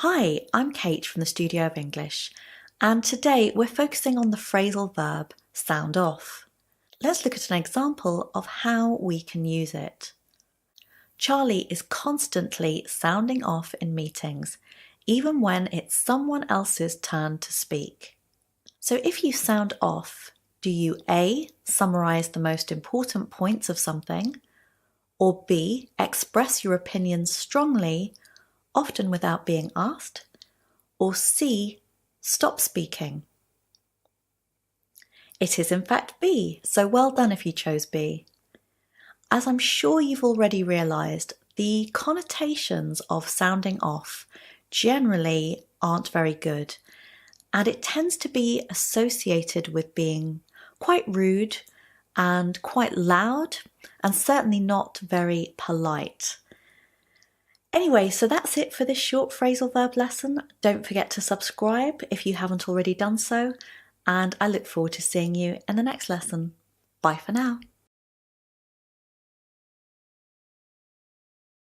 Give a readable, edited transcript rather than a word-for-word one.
Hi, I'm Kate from the Studio of English, and today we're focusing on the phrasal verb sound off. Let's look at an example of how we can use it. Charlie is constantly sounding off in meetings, even when it's someone else's turn to speak. So if you sound off, do you A, summarise the most important points of something, or B, express your opinions strongly, often without being asked, or C, stop speaking? It is in fact B, so well done if you chose B. As I'm sure you've already realised, the connotations of sounding off generally aren't very good, and it tends to be associated with being quite rude and quite loud, and certainly not very polite. Anyway, so that's it for this short phrasal verb lesson. Don't forget to subscribe if you haven't already done so, and I look forward to seeing you in the next lesson. Bye for now.